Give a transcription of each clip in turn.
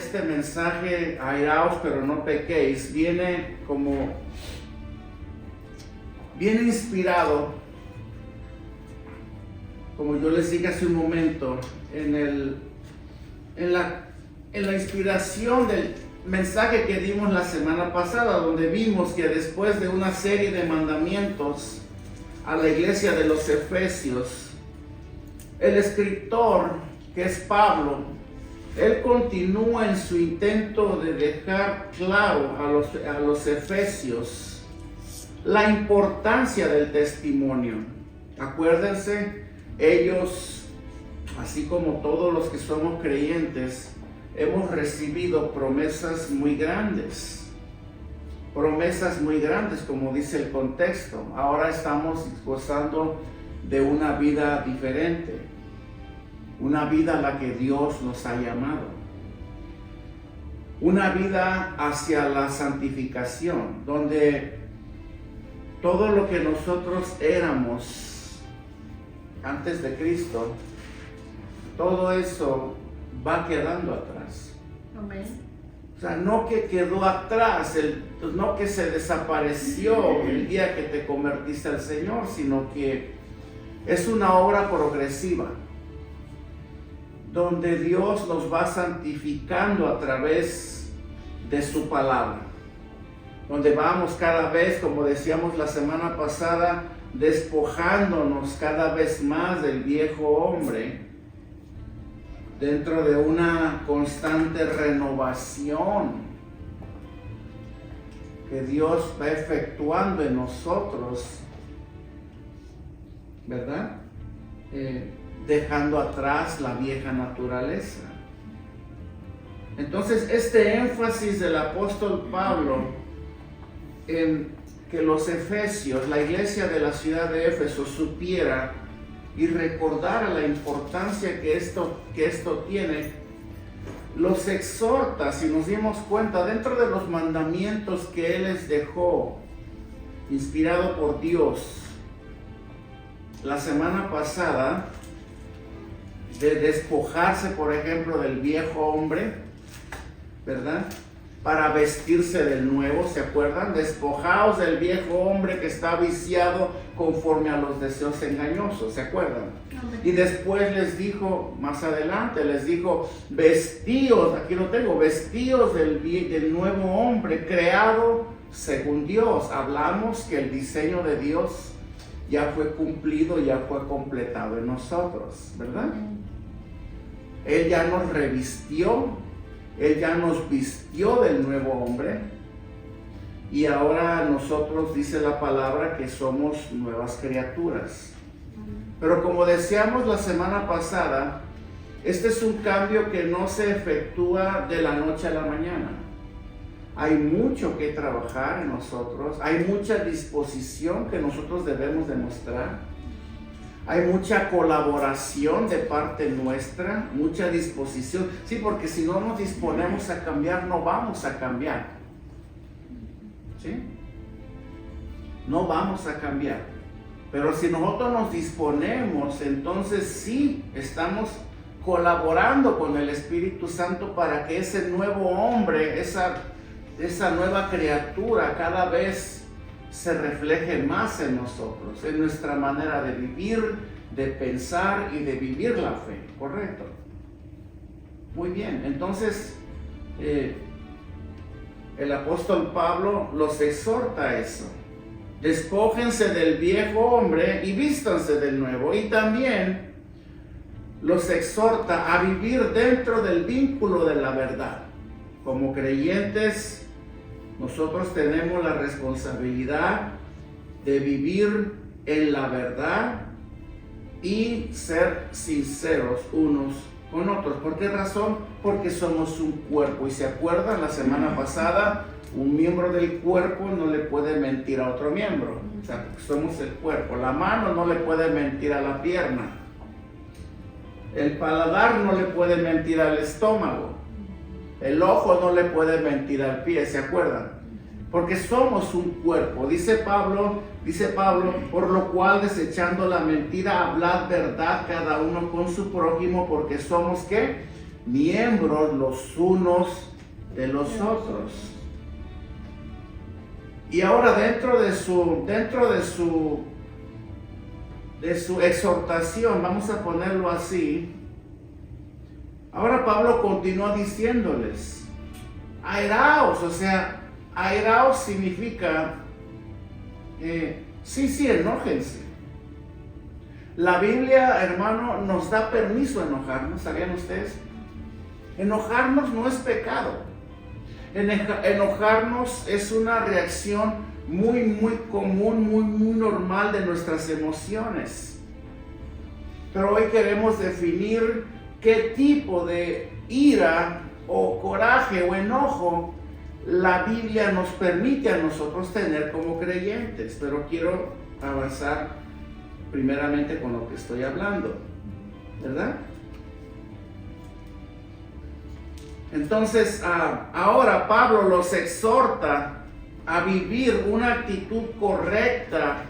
este mensaje, airaos pero no pequéis, viene inspirado, como yo les dije hace un momento, en la inspiración del mensaje que dimos la semana pasada, donde vimos que después de una serie de mandamientos a la iglesia de los Efesios, el escritor, que es Pablo, él continúa en su intento de dejar claro a los Efesios la importancia del testimonio. Acuérdense, ellos, así como todos los que somos creyentes, hemos recibido promesas muy grandes, como dice el contexto. Ahora estamos gozando de una vida diferente, una vida a la que Dios nos ha llamado, una vida hacia la santificación, donde todo lo que nosotros éramos antes de Cristo, todo eso va quedando atrás. Amén. O sea, no que quedó atrás, no que se desapareció el día que te convertiste al Señor, sino que es una obra progresiva, donde Dios nos va santificando a través de su palabra, donde vamos cada vez, como decíamos la semana pasada, despojándonos cada vez más del viejo hombre, dentro de una constante renovación que Dios va efectuando en nosotros, ¿verdad? Dejando atrás la vieja naturaleza. Entonces, este énfasis del apóstol Pablo en que los efesios, la iglesia de la ciudad de Éfeso, supiera y recordara la importancia que esto tiene, los exhorta, si nos dimos cuenta, dentro de los mandamientos que Él les dejó, inspirado por Dios, la semana pasada, de despojarse, por ejemplo, del viejo hombre, ¿verdad? Para vestirse del nuevo, ¿se acuerdan? Despojaos del viejo hombre que está viciado conforme a los deseos engañosos, ¿se acuerdan? Amén. Y después les dijo, más adelante, les dijo, vestíos, aquí lo tengo, vestíos del nuevo hombre creado según Dios. Hablamos que el diseño de Dios ya fue cumplido, ya fue completado en nosotros, ¿verdad? Él ya nos revistió, Él ya nos vistió del nuevo hombre, y ahora nosotros, dice la palabra, que somos nuevas criaturas. Pero como decíamos la semana pasada, este es un cambio que no se efectúa de la noche a la mañana. Hay mucho que trabajar en nosotros, hay mucha disposición que nosotros debemos demostrar, hay mucha colaboración de parte nuestra, mucha disposición. Sí, porque si no nos disponemos a cambiar, no vamos a cambiar. ¿Sí? No vamos a cambiar. Pero si nosotros nos disponemos, entonces sí, estamos colaborando con el Espíritu Santo para que ese nuevo hombre, esa nueva criatura cada vez se refleje más en nosotros, en nuestra manera de vivir, de pensar y de vivir la fe, ¿correcto? Muy bien, entonces el apóstol Pablo los exhorta a eso. Despójense del viejo hombre y vístanse del nuevo. Y también los exhorta a vivir dentro del vínculo de la verdad. Como creyentes, nosotros tenemos la responsabilidad de vivir en la verdad y ser sinceros unos con otros. ¿Por qué razón? Porque somos un cuerpo. Y se acuerdan la semana pasada, un miembro del cuerpo no le puede mentir a otro miembro. O sea, somos el cuerpo. La mano no le puede mentir a la pierna. El paladar no le puede mentir al estómago. El ojo no le puede mentir al pie, ¿se acuerdan? Porque somos un cuerpo. Dice Pablo, por lo cual, desechando la mentira, hablad verdad cada uno con su prójimo, porque somos, ¿qué? miembros los unos de los otros. Y ahora dentro de su exhortación, vamos a ponerlo así, ahora Pablo continúa diciéndoles, airaos, o sea, airaos significa, sí, enójense. La Biblia, hermano, nos da permiso a enojarnos, ¿sabían ustedes? Enojarnos no es pecado. Enojarnos es una reacción muy común, muy normal de nuestras emociones. Pero hoy queremos definir qué tipo de ira o coraje o enojo la Biblia nos permite a nosotros tener como creyentes. Pero quiero avanzar primeramente con lo que estoy hablando, ¿verdad? Entonces, ahora Pablo los exhorta a vivir una actitud correcta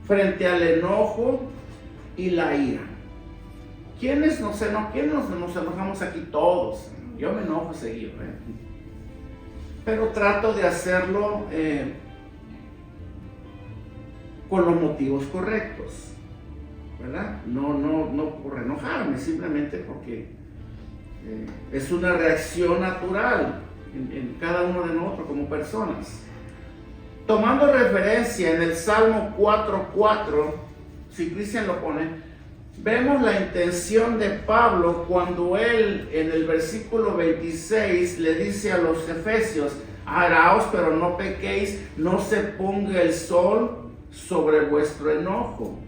frente al enojo y la ira. ¿Quiénes nos enojamos aquí? Todos. Yo me enojo seguido, pero trato de hacerlo con los motivos correctos, ¿verdad? No por enojarme, simplemente porque es una reacción natural en cada uno de nosotros como personas. Tomando referencia en el Salmo 4:4, si Cristian lo pone, vemos la intención de Pablo cuando él en el versículo 26 le dice a los efesios, araos pero no pequéis, no se ponga el sol sobre vuestro enojo.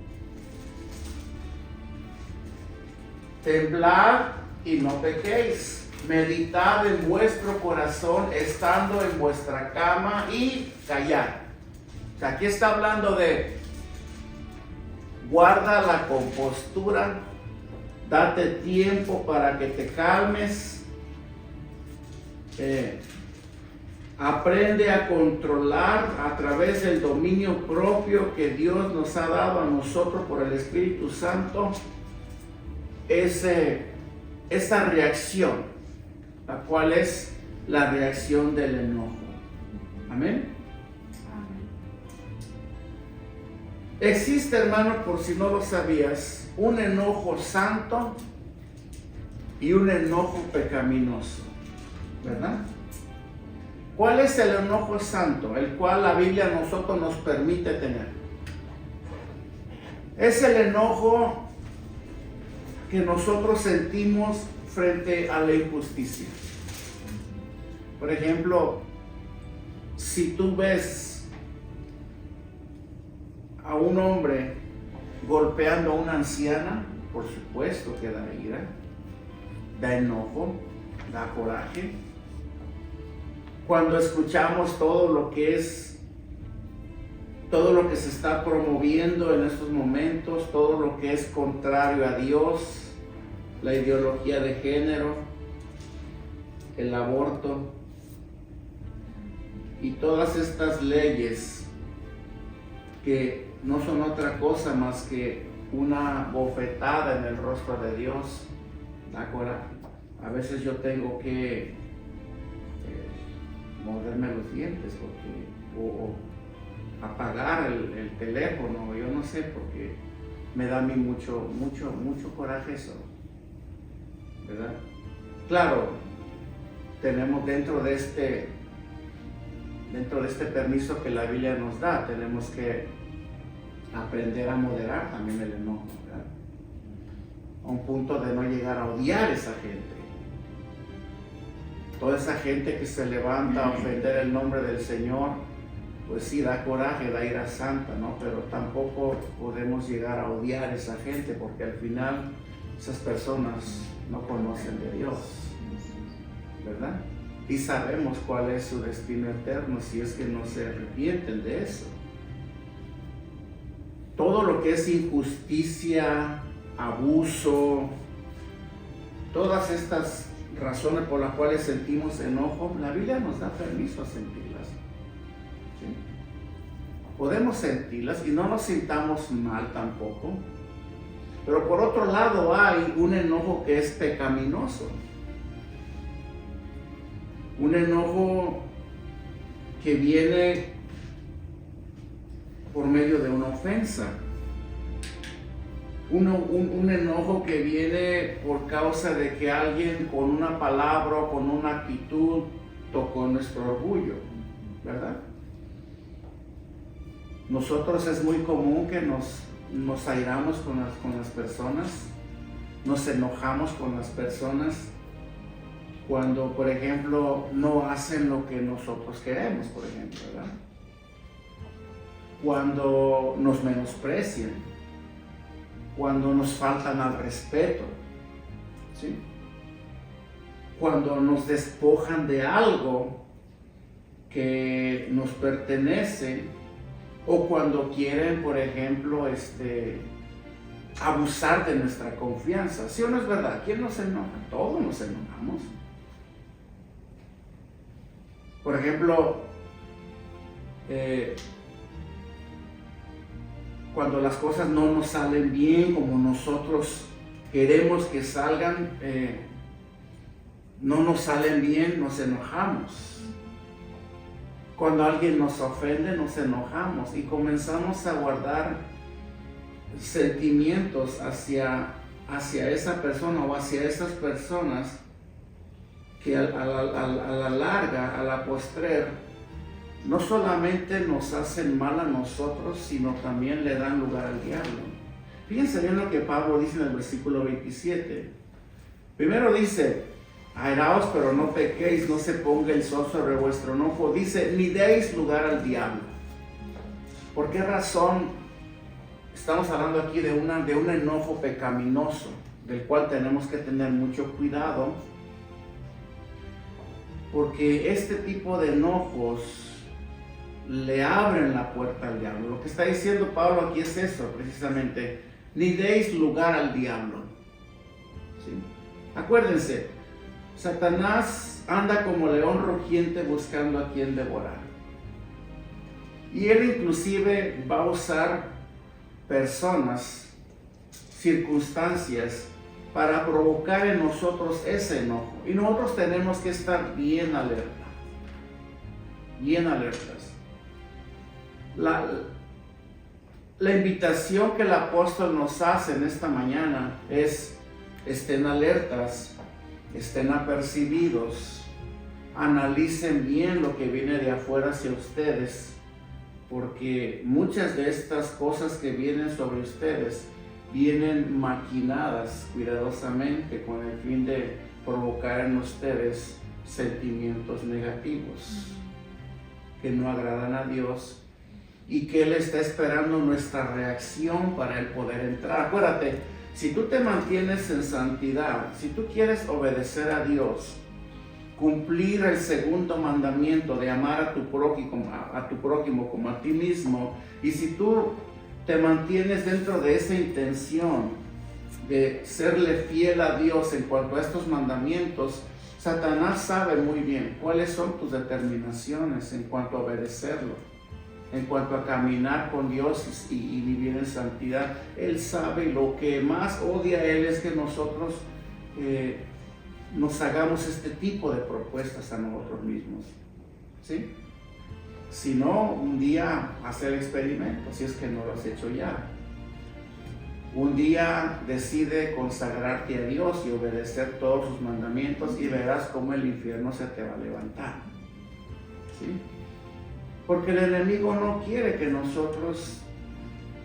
Temblad y no pequéis. Meditad en vuestro corazón estando en vuestra cama y callad. O sea, aquí está hablando de guarda la compostura, date tiempo para que te calmes, aprende a controlar a través del dominio propio que Dios nos ha dado a nosotros por el Espíritu Santo esa reacción, la cual es la reacción del enojo. Amén. Existe, hermano, por si no lo sabías, un enojo santo y un enojo pecaminoso, ¿verdad? ¿Cuál es el enojo santo, el cual la Biblia a nosotros nos permite tener? Es el enojo que nosotros sentimos frente a la injusticia. Por ejemplo, si tú ves a un hombre golpeando a una anciana, por supuesto que da ira, da enojo, da coraje. Cuando escuchamos todo lo que se está promoviendo en estos momentos, todo lo que es contrario a Dios, la ideología de género, el aborto y todas estas leyes que no son otra cosa más que una bofetada en el rostro de Dios, da coraje. A veces yo tengo que morderme los dientes o apagar el teléfono, yo no sé, porque me da a mí mucho coraje eso, ¿verdad? Claro, tenemos dentro de este permiso que la Biblia nos da, tenemos que aprender a moderar también el enojo, ¿verdad? A un punto de no llegar a odiar a esa gente. Toda esa gente que se levanta a ofender el nombre del Señor, pues sí, da coraje, da ira santa, ¿no? Pero tampoco podemos llegar a odiar a esa gente, porque al final esas personas no conocen de Dios, ¿verdad? Y sabemos cuál es su destino eterno si es que no se arrepienten de eso. Todo lo que es injusticia, abuso, todas estas razones por las cuales sentimos enojo, la Biblia nos da permiso a sentirlas. ¿Sí? Podemos sentirlas y no nos sintamos mal tampoco. Pero por otro lado hay un enojo que es pecaminoso. un enojo que viene por medio de una ofensa, un enojo que viene por causa de que alguien con una palabra o con una actitud tocó nuestro orgullo, ¿verdad? Nosotros es muy común que nos airamos con las personas, nos enojamos con las personas cuando, por ejemplo, no hacen lo que nosotros queremos, por ejemplo, ¿verdad? Cuando nos menosprecian, cuando nos faltan al respeto, ¿sí? Cuando nos despojan de algo que nos pertenece, o cuando quieren, por ejemplo, abusar de nuestra confianza. ¿Sí o no es verdad? ¿Quién nos enoja? Todos nos enojamos. Por ejemplo, cuando las cosas no nos salen bien como nosotros queremos que salgan, no nos salen bien, nos enojamos. Cuando alguien nos ofende, nos enojamos y comenzamos a guardar sentimientos hacia esa persona o hacia esas personas que a la larga, a la postrer, no solamente nos hacen mal a nosotros, sino también le dan lugar al diablo. Fíjense bien lo que Pablo dice en el versículo 27. Primero dice: airaos, pero no pequéis, no se ponga el sol sobre vuestro enojo. Dice: ni deis lugar al diablo. ¿Por qué razón estamos hablando aquí de un enojo pecaminoso, del cual tenemos que tener mucho cuidado? Porque este tipo de enojos le abren la puerta al diablo. Lo que está diciendo Pablo aquí es eso, precisamente: ni deis lugar al diablo. ¿Sí? Acuérdense, Satanás anda como león rugiente buscando a quien devorar. Y él inclusive va a usar personas, circunstancias, para provocar en nosotros ese enojo. Y nosotros tenemos que estar bien alerta, bien alertas. La invitación que el apóstol nos hace en esta mañana es: estén alertas, estén apercibidos, analicen bien lo que viene de afuera hacia ustedes, porque muchas de estas cosas que vienen sobre ustedes vienen maquinadas cuidadosamente con el fin de provocar en ustedes sentimientos negativos que no agradan a Dios, y que Él está esperando nuestra reacción para Él poder entrar. Acuérdate, si tú te mantienes en santidad, si tú quieres obedecer a Dios, cumplir el segundo mandamiento de amar a tu prójimo como a ti mismo, y si tú te mantienes dentro de esa intención de serle fiel a Dios en cuanto a estos mandamientos, Satanás sabe muy bien cuáles son tus determinaciones en cuanto a obedecerlo, en cuanto a caminar con Dios y vivir en santidad. Él sabe, lo que más odia a Él es que nosotros nos hagamos este tipo de propuestas a nosotros mismos, ¿sí? Si no, un día haz el experimento, si es que no lo has hecho ya. Un día decide consagrarte a Dios y obedecer todos sus mandamientos, y verás cómo el infierno se te va a levantar, ¿sí? Porque el enemigo no quiere que nosotros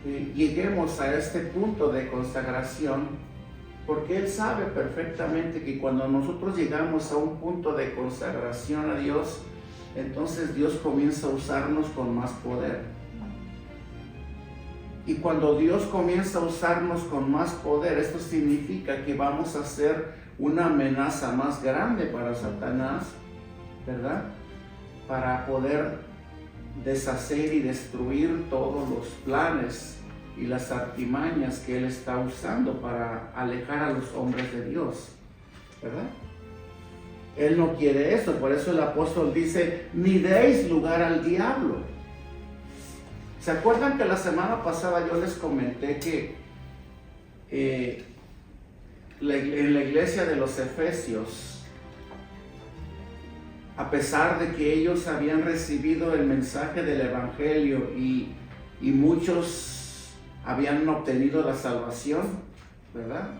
lleguemos a este punto de consagración, porque él sabe perfectamente que cuando nosotros llegamos a un punto de consagración a Dios, entonces Dios comienza a usarnos con más poder. Y cuando Dios comienza a usarnos con más poder, esto significa que vamos a ser una amenaza más grande para Satanás, ¿verdad? Para poder deshacer y destruir todos los planes y las artimañas que él está usando para alejar a los hombres de Dios, ¿verdad? Él no quiere eso, por eso el apóstol dice: ni deis lugar al diablo. ¿Se acuerdan que la semana pasada yo les comenté que en la iglesia de los Efesios a pesar de que ellos habían recibido el mensaje del Evangelio y muchos habían obtenido la salvación, ¿verdad?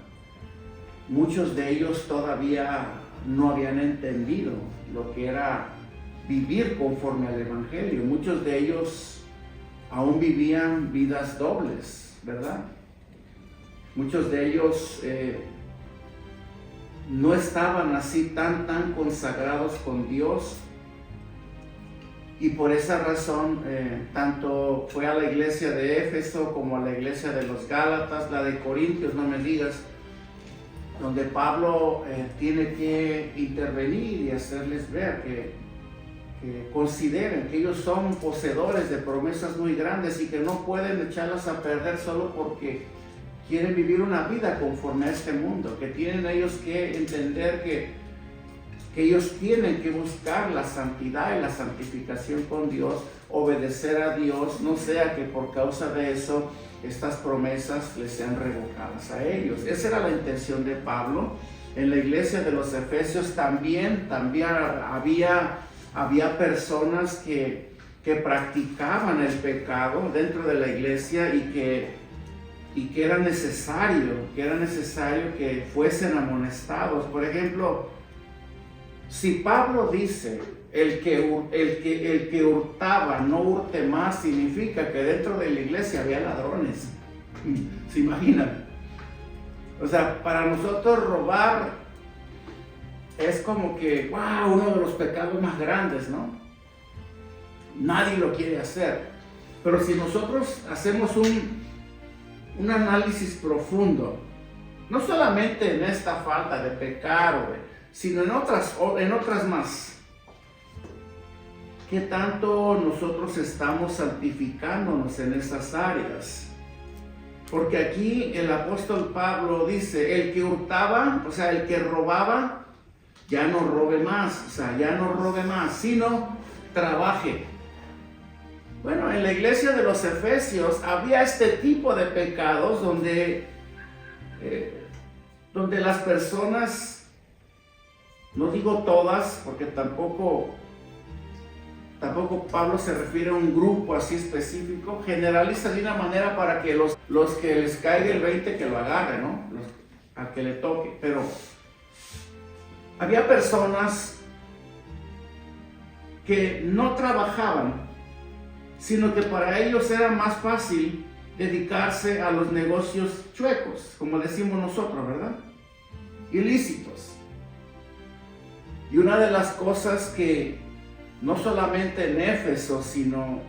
Muchos de ellos todavía no habían entendido lo que era vivir conforme al Evangelio. Muchos de ellos aún vivían vidas dobles, ¿verdad? Muchos de ellos no estaban así tan consagrados con Dios, y por esa razón tanto fue a la iglesia de Éfeso como a la iglesia de los Gálatas, la de Corintios, no me digas, donde Pablo tiene que intervenir y hacerles ver que consideren que ellos son poseedores de promesas muy grandes y que no pueden echarlas a perder solo porque quieren vivir una vida conforme a este mundo, que tienen ellos que entender que ellos tienen que buscar la santidad y la santificación con Dios, obedecer a Dios, no sea que por causa de eso estas promesas les sean revocadas a ellos. Esa era la intención de Pablo. En la iglesia de los Efesios también había personas que practicaban el pecado dentro de la iglesia y que era necesario que fuesen amonestados. Por ejemplo, si Pablo dice el que hurtaba no hurte más, significa que dentro de la iglesia había ladrones. ¿Se imaginan? O sea, para nosotros robar es como que, wow, uno de los pecados más grandes, ¿no? Nadie lo quiere hacer. Pero si nosotros hacemos un análisis profundo, no solamente en esta falta de pecar, sino en otras más, ¿qué tanto nosotros estamos santificándonos en esas áreas? Porque aquí el apóstol Pablo dice, el que hurtaba, o sea, el que robaba, ya no robe más, sino trabaje. Bueno, en la iglesia de los Efesios había este tipo de pecados donde las personas, no digo todas, porque tampoco Pablo se refiere a un grupo así específico, generaliza de una manera para que los que les caiga el 20 que lo agarren, ¿no? A que le toque. Pero había personas que no trabajaban, sino que para ellos era más fácil dedicarse a los negocios chuecos, como decimos nosotros, ¿verdad? Ilícitos. Y una de las cosas que no solamente en Éfeso, sino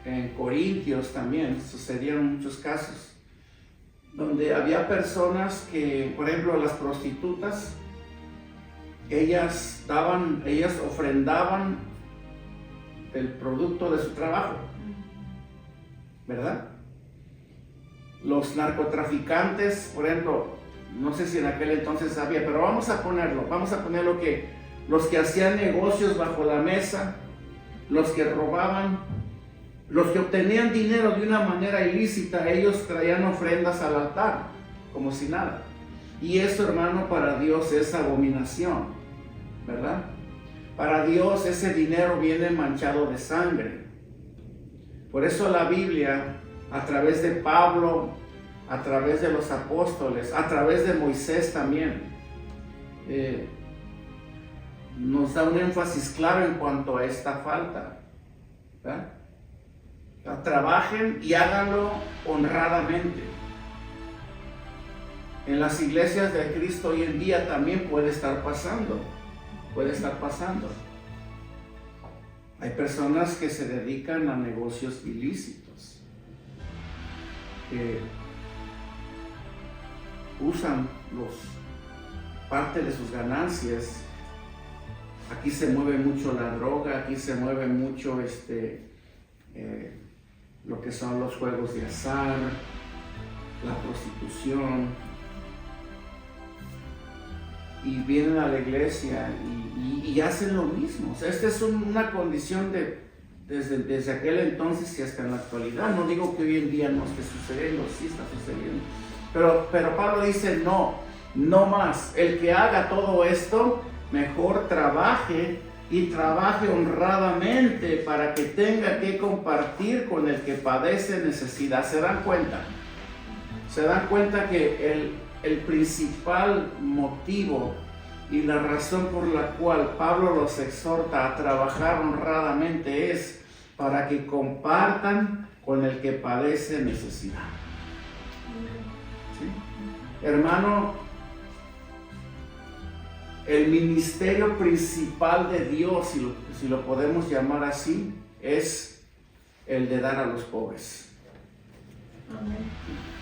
en Corintios también sucedieron muchos casos, donde había personas que, por ejemplo, las prostitutas, ellas ofrendaban el producto de su trabajo, ¿verdad? Los narcotraficantes, por ejemplo, no sé si en aquel entonces había, pero vamos a ponerlo que los que hacían negocios bajo la mesa, los que robaban, los que obtenían dinero de una manera ilícita, ellos traían ofrendas al altar, como si nada. Y eso, hermano, para Dios es abominación, ¿verdad? Para Dios ese dinero viene manchado de sangre. Por eso la Biblia, a través de Pablo, a través de los apóstoles, a través de Moisés también, nos da un énfasis claro en cuanto a esta falta, ¿verdad? Trabajen y háganlo honradamente. En las iglesias de Cristo hoy en día también puede estar pasando. Hay personas que se dedican a negocios ilícitos, que usan parte de sus ganancias. Aquí se mueve mucho la droga, aquí se mueve mucho lo que son los juegos de azar, la prostitución, y vienen a la iglesia y hacen lo mismo. O sea, esta es una condición desde aquel entonces y hasta en la actualidad. No digo que hoy en día no esté sucediendo, sí está sucediendo. Pero Pablo dice, no más. El que haga todo esto, mejor trabaje y trabaje honradamente para que tenga que compartir con el que padece necesidad. ¿Se dan cuenta? ¿Se dan cuenta que el principal motivo y la razón por la cual Pablo los exhorta a trabajar honradamente es para que compartan con el que padece necesidad? ¿Sí? Hermano, el ministerio principal de Dios, si lo podemos llamar así, es el de dar a los pobres. Amén.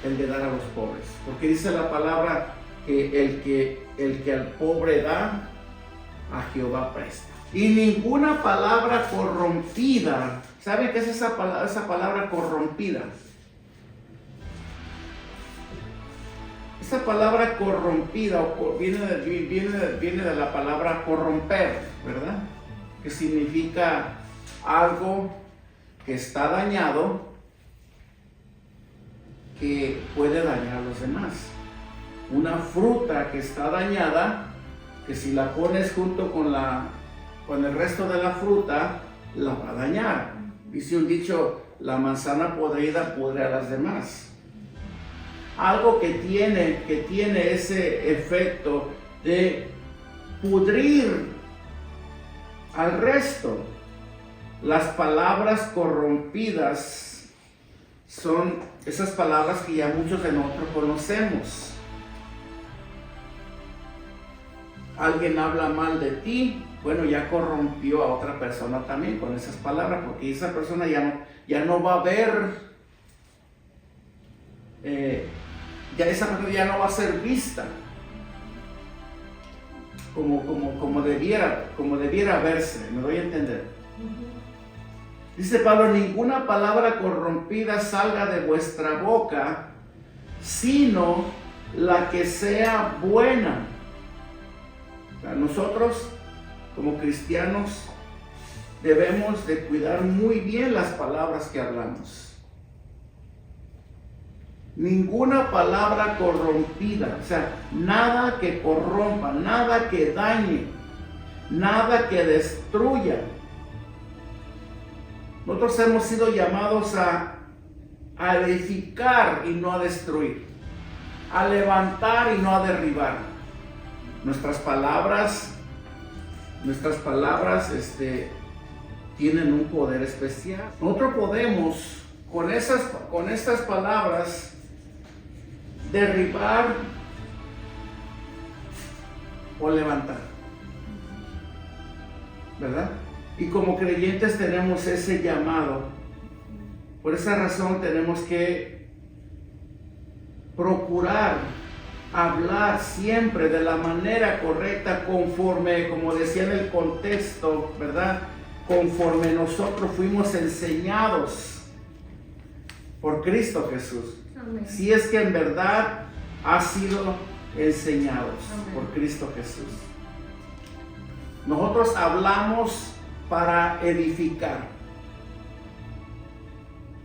El de dar a los pobres. Porque dice la palabra que el que al pobre da, a Jehová presta. Y ninguna palabra corrompida. ¿Saben qué es esa palabra corrompida? Esa palabra corrompida viene de la palabra corromper, ¿verdad? Que significa algo que está dañado, que puede dañar a los demás. Una fruta que está dañada, que si la pones junto con el resto de la fruta, la va a dañar. Dice un dicho, la manzana podrida pudre a las demás. Algo que tiene ese efecto de pudrir al resto. Las palabras corrompidas son esas palabras que ya muchos de nosotros conocemos. Alguien habla mal de ti, bueno, ya corrompió a otra persona también con esas palabras, porque esa persona ya no va a ver, esa persona ya no va a ser vista como debiera verse. ¿Me doy a entender? Dice Pablo, ninguna palabra corrompida salga de vuestra boca, sino la que sea buena. O sea, nosotros como cristianos debemos de cuidar muy bien las palabras que hablamos. Ninguna palabra corrompida, o sea, nada que corrompa, nada que dañe, nada que destruya. Nosotros hemos sido llamados a edificar y no a destruir, a levantar y no a derribar. Nuestras palabras tienen un poder especial. Nosotros podemos con estas palabras derribar o levantar, ¿verdad? Y como creyentes tenemos ese llamado. Por esa razón tenemos que procurar hablar siempre de la manera correcta, conforme, como decía en el contexto, ¿verdad? Conforme nosotros fuimos enseñados por Cristo Jesús. Amén. Si es que en verdad ha sido enseñados. Amén. Por Cristo Jesús. Nosotros hablamos para edificar.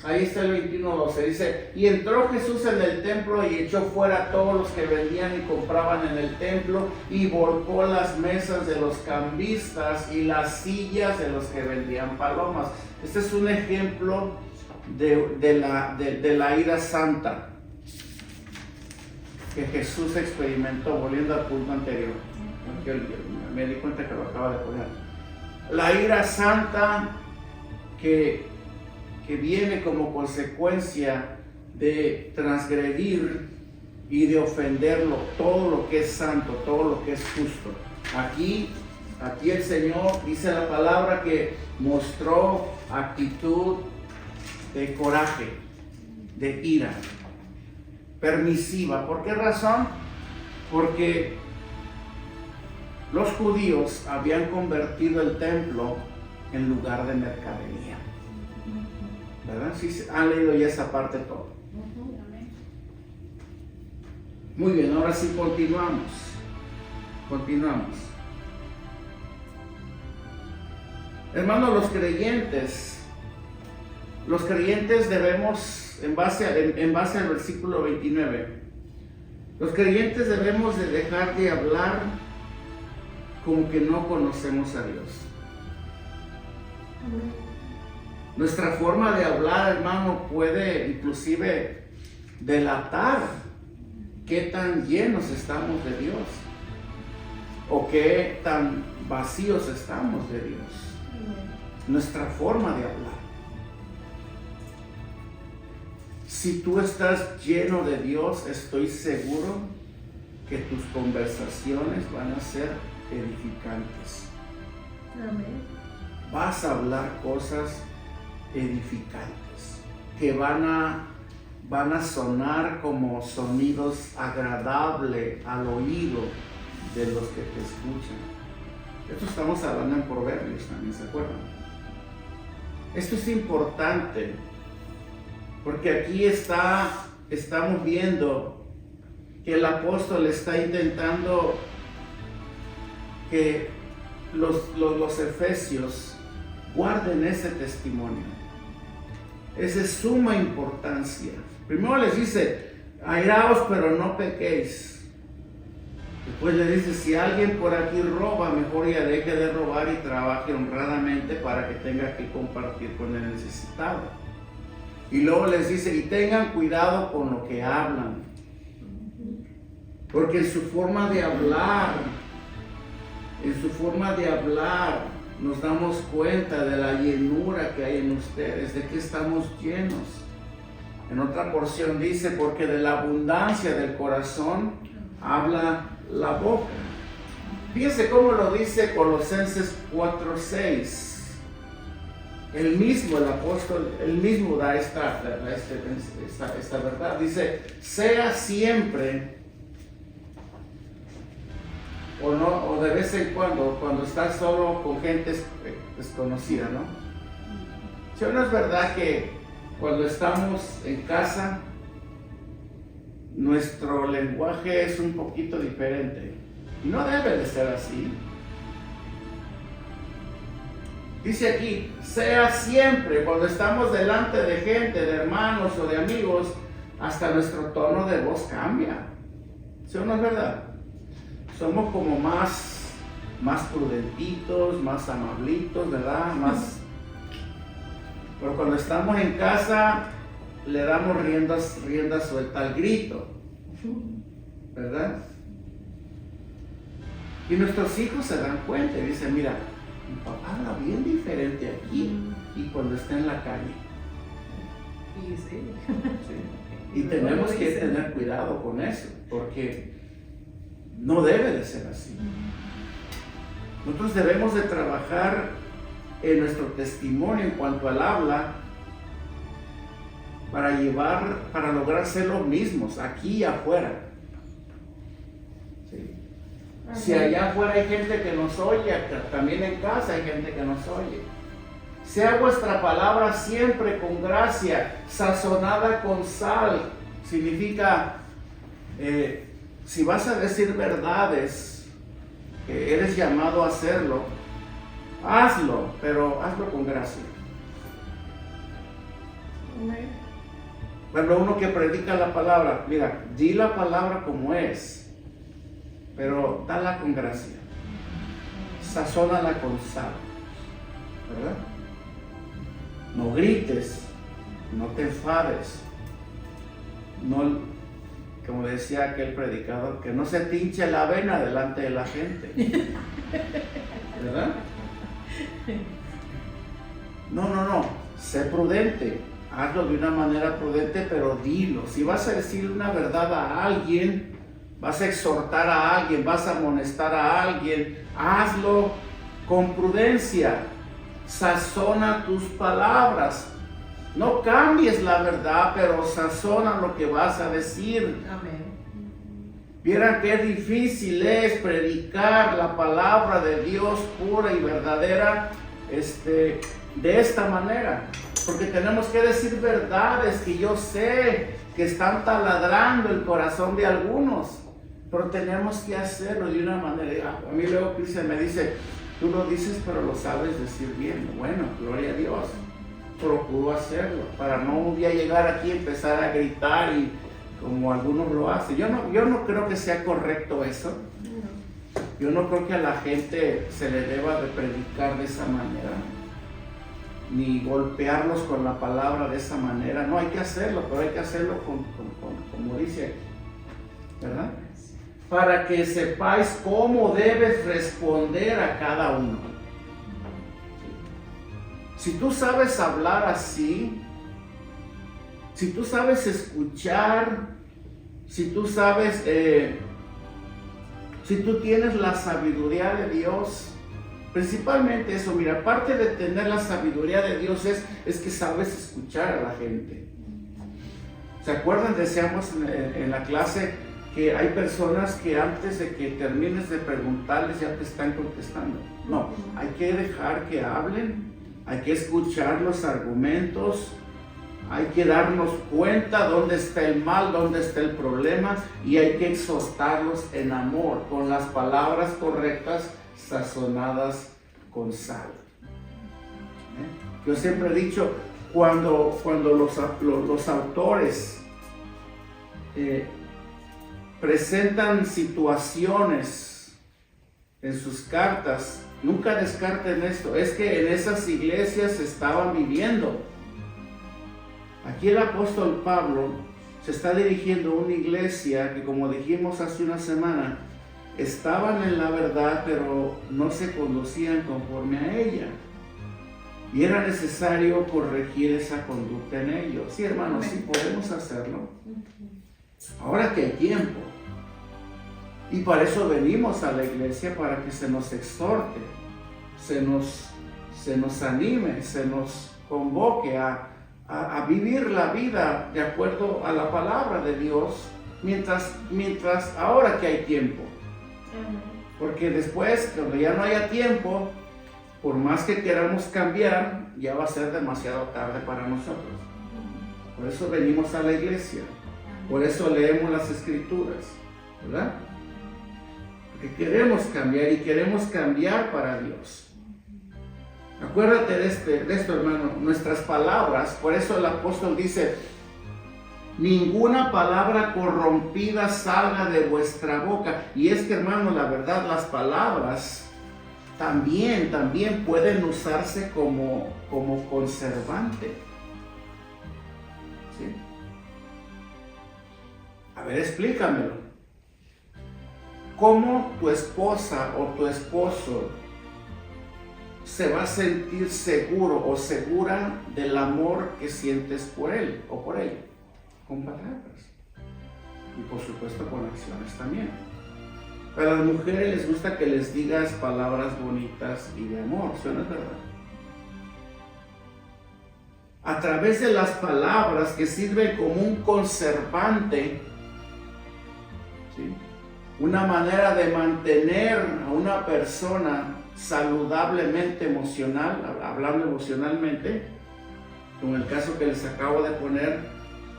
Ahí está el 21:12, dice, y entró Jesús en el templo y echó fuera a todos los que vendían y compraban en el templo y volcó las mesas de los cambistas y las sillas de los que vendían palomas. Este es un ejemplo de la ira santa que Jesús experimentó, volviendo al punto anterior. Me di cuenta que lo acaba de poner. La ira santa que viene como consecuencia de transgredir y de ofenderlo, todo lo que es santo, todo lo que es justo. Aquí el Señor dice la palabra que mostró actitud de coraje, de ira, permisiva. ¿Por qué razón? Porque los judíos habían convertido el templo en lugar de mercadería. ¿Verdad? Sí, han leído ya esa parte todo. Muy bien, ahora sí continuamos. Hermanos, los creyentes debemos, en base al versículo 29, los creyentes debemos de dejar de hablar como que no conocemos a Dios. Nuestra forma de hablar, hermano, puede inclusive delatar qué tan llenos estamos de Dios o qué tan vacíos estamos de Dios. Nuestra forma de hablar. Si tú estás lleno de Dios, estoy seguro que tus conversaciones van a ser edificantes. Amén. Vas a hablar cosas edificantes que van a sonar como sonidos agradables al oído de los que te escuchan. Esto estamos hablando en Proverbios también, ¿se acuerdan? Esto es importante porque aquí estamos viendo que el apóstol está intentando que los efesios guarden ese testimonio. Es de suma importancia. Primero les dice, airaos pero no pequéis. Después le dice, si alguien por aquí roba, mejor ya deje de robar y trabaje honradamente para que tenga que compartir con el necesitado. Y luego les dice, y tengan cuidado con lo que hablan. Porque en su forma de hablar, nos damos cuenta de la llenura que hay en ustedes, de que estamos llenos. En otra porción dice, porque de la abundancia del corazón habla la boca. Fíjense cómo lo dice Colosenses 4:6. El apóstol, el mismo da esta verdad. Dice, sea siempre, o de vez en cuando estás solo con gente desconocida, ¿no? ¿Sí o no es verdad que cuando estamos en casa, nuestro lenguaje es un poquito diferente? Y no debe de ser así. Dice aquí, sea siempre, cuando estamos delante de gente, de hermanos o de amigos, hasta nuestro tono de voz cambia. ¿Sí o no es verdad? Somos como más prudentitos, más amablitos, ¿verdad? Pero cuando estamos en casa, le damos rienda suelta al grito, ¿verdad? Y nuestros hijos se dan cuenta y dicen, mira, mi papá habla bien diferente aquí y cuando está en la calle. Y sí. Sí. Y tenemos que tener cuidado con eso, porque no debe de ser así. Nosotros debemos de trabajar en nuestro testimonio en cuanto al habla para lograr ser los mismos aquí y afuera. ¿Sí? Si allá afuera hay gente que nos oye, también en casa hay gente que nos oye. Sea vuestra palabra siempre con gracia, sazonada con sal. Significa, si vas a decir verdades, que eres llamado a hacerlo, hazlo, pero hazlo con gracia. Bueno, uno que predica la palabra, mira, di la palabra como es, pero dala con gracia. Sazónala con sal, ¿verdad? No grites, no te enfades, no, como decía aquel predicador, que no se te hinche la vena delante de la gente, ¿verdad? No, sé prudente, hazlo de una manera prudente, pero dilo. Si vas a decir una verdad a alguien, vas a exhortar a alguien, vas a amonestar a alguien, hazlo con prudencia, sazona tus palabras. No cambies la verdad, pero sazona lo que vas a decir. Amén. Vieran qué difícil es predicar la palabra de Dios pura y verdadera de esta manera. Porque tenemos que decir verdades que yo sé que están taladrando el corazón de algunos. Pero tenemos que hacerlo de una manera. A mí luego Cristian me dice, tú lo dices pero lo sabes decir bien. Bueno, gloria a Dios. Procuro hacerlo para no un día llegar aquí y empezar a gritar y como algunos lo hacen. Yo no creo que sea correcto eso. Yo no creo que a la gente se le deba de predicar de esa manera, ni golpearlos con la palabra de esa manera. No, hay que hacerlo, pero hay que hacerlo como dice aquí, ¿verdad? Para que sepáis cómo debes responder a cada uno. Si tú sabes hablar así, si tú sabes escuchar, si tú sabes, si tú tienes la sabiduría de Dios, principalmente eso, mira, aparte de tener la sabiduría de Dios es que sabes escuchar a la gente. ¿Se acuerdan? Decíamos en la clase que hay personas que antes de que termines de preguntarles ya te están contestando. No, hay que dejar que hablen, hay que escuchar los argumentos, hay que darnos cuenta dónde está el mal, dónde está el problema, y hay que exhortarlos en amor, con las palabras correctas, sazonadas con sal. Yo siempre he dicho, cuando los autores presentan situaciones en sus cartas, nunca descarten esto, es que en esas iglesias estaban viviendo. Aquí el apóstol Pablo se está dirigiendo a una iglesia que, como dijimos hace una semana, estaban en la verdad, pero no se conducían conforme a ella. Y era necesario corregir esa conducta en ellos. Sí, hermanos, sí podemos hacerlo. Ahora que hay tiempo. Y para eso venimos a la iglesia, para que se nos exhorte, se nos anime, se nos convoque a vivir la vida de acuerdo a la palabra de Dios, mientras ahora que hay tiempo. Porque después, cuando ya no haya tiempo, por más que queramos cambiar, ya va a ser demasiado tarde para nosotros. Por eso venimos a la iglesia, por eso leemos las escrituras, ¿verdad? Porque queremos cambiar y queremos cambiar para Dios. Acuérdate de esto, hermano, nuestras palabras, por eso el apóstol dice, ninguna palabra corrompida salga de vuestra boca. Y es que, hermano, la verdad, las palabras también pueden usarse como conservante. ¿Sí? A ver, explícamelo. ¿Cómo tu esposa o tu esposo se va a sentir seguro o segura del amor que sientes por él o por ella? Con palabras. Y por supuesto con acciones también. A las mujeres les gusta que les digas palabras bonitas y de amor, ¿sí o no es verdad? A través de las palabras que sirven como un conservante, ¿sí? Una manera de mantener a una persona saludablemente emocional, hablando emocionalmente, como el caso que les acabo de poner,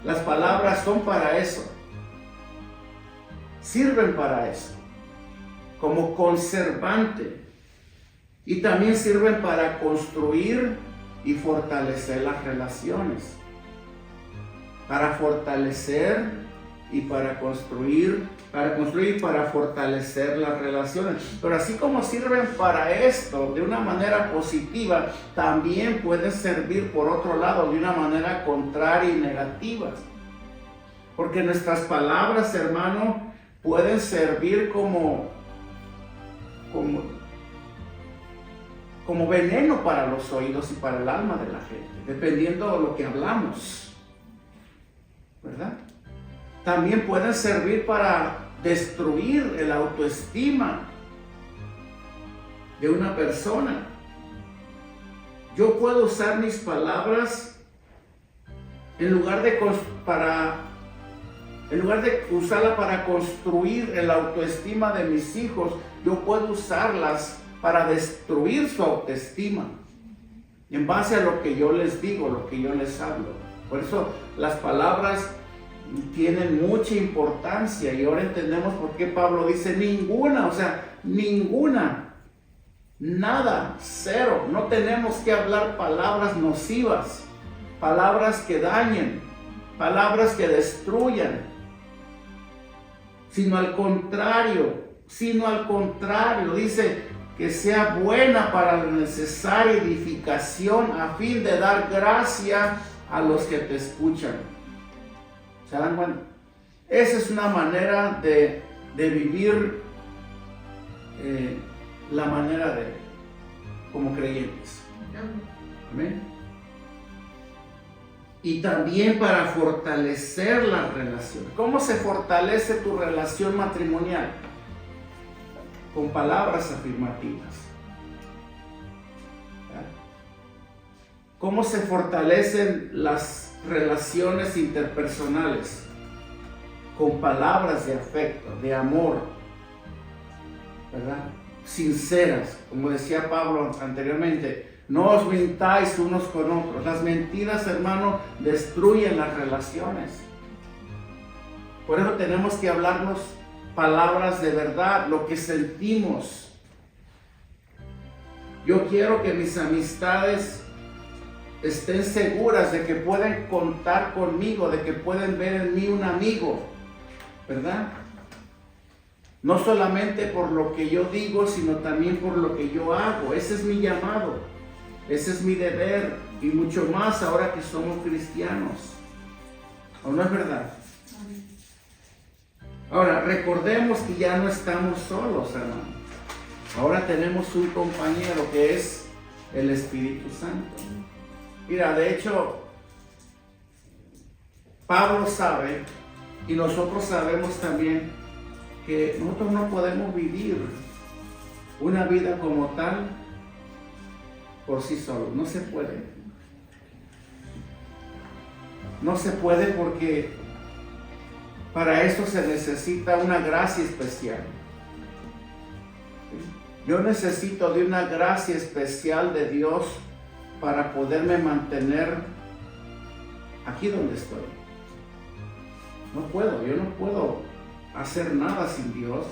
las palabras son para eso, sirven para eso, como conservante, y también sirven para construir y fortalecer las relaciones, para fortalecer y para construir y para fortalecer las relaciones. Pero así como sirven para esto de una manera positiva, también pueden servir por otro lado de una manera contraria y negativa. Porque nuestras palabras, hermano, pueden servir como veneno para los oídos y para el alma de la gente, dependiendo de lo que hablamos, ¿verdad? También pueden servir para destruir el autoestima de una persona. Yo puedo usar mis palabras en lugar de usarla para construir el autoestima de mis hijos, yo puedo usarlas para destruir su autoestima en base a lo que yo les digo, lo que yo les hablo. Por eso las palabras tienen mucha importancia, y ahora entendemos por qué Pablo dice ninguna, o sea, ninguna, nada, cero. No tenemos que hablar palabras nocivas, palabras que dañen, palabras que destruyan, sino al contrario, sino al contrario, dice que sea buena para la necesaria edificación a fin de dar gracia a los que te escuchan. ¿Se dan cuenta? Esa es una manera de vivir la manera de como creyentes. Amén. Y también para fortalecer la relación. ¿Cómo se fortalece tu relación matrimonial? Con palabras afirmativas. ¿Cómo se fortalecen las relaciones interpersonales? Con palabras de afecto, de amor, ¿verdad? Sinceras, como decía Pablo anteriormente, no os mintáis unos con otros. Las mentiras, hermano, destruyen las relaciones. Por eso tenemos que hablarnos palabras de verdad, lo que sentimos. Yo quiero que mis amistades estén seguras de que pueden contar conmigo, de que pueden ver en mí un amigo, ¿verdad? No solamente por lo que yo digo, sino también por lo que yo hago. Ese es mi llamado, ese es mi deber, y mucho más ahora que somos cristianos. ¿O no es verdad? Ahora, recordemos que ya no estamos solos, hermano. Ahora tenemos un compañero que es el Espíritu Santo. Mira, de hecho, Pablo sabe, y nosotros sabemos también, que nosotros no podemos vivir una vida como tal por sí solos. No se puede. No se puede porque para eso se necesita una gracia especial. Yo necesito de una gracia especial de Dios para poderme mantener aquí donde estoy. No puedo, yo no puedo hacer nada sin Dios.